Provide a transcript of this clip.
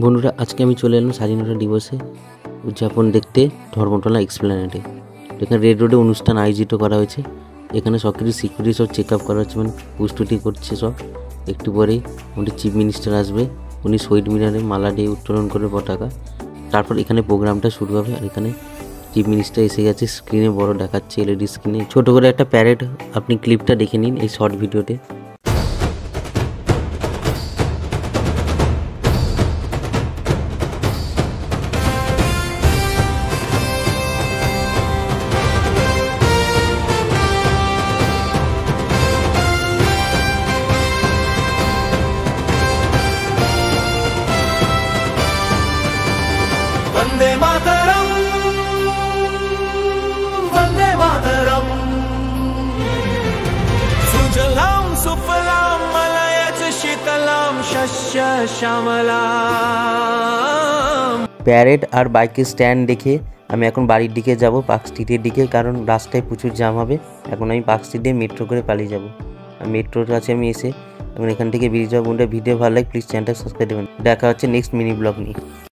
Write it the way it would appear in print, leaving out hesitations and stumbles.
বন্ধুরা, আজকে আমি চলে এলাম স্বাধীনতা দিবসে উদযাপন দেখতে ধর্মতলা এক্সপ্ল্যানেডে। এখানে রেড রোডে অনুষ্ঠান আয়োজিত করা হয়েছে। এখানে সব কিছু সিকিউরিটি সব চেক আপ করা হচ্ছে, মানে প্রস্তুতি করছে সব। একটু পরেই আমাদের চিফ মিনিস্টার আসবে, উনি শহীদ মিনারে মালা দিয়ে উত্তোলন করে পতাকা। তারপর এখানে প্রোগ্রামটা শুরু হবে। আর এখানে চিফ মিনিস্টার এসে গেছে, স্ক্রিনে বড় দেখাচ্ছে, এলইডি স্ক্রিনে ছোট করে একটা প্যারেড। আপনি ক্লিপটা দেখে নিন এই শর্ট ভিডিওতে। वंदे मातरम, वंदे मातरम, सुजलाम सुफलाम मलयज शीतलाम शस्य श्यामलाम। প্যারেড আর বাইকের স্ট্যান্ড দেখে আমি এখন বাড়ির দিকে যাব, পার্ক স্ট্রিটের দিকে, কারণ রাস্তায় প্রচুর জ্যাম হবে। এখন আমি পার্ক স্ট্রিট দিয়ে মেট্রো করে পালিয়ে যাব। মেট্রোর কাছে আমি এসে এখন এখান থেকে বেরিয়ে যাবো। ভিডিও ভালো লাগে প্লিজ চ্যানেলটা সাবস্ক্রাইব দেবেন। দেখা হচ্ছে নেক্সট মিনি ব্লগ নিয়ে।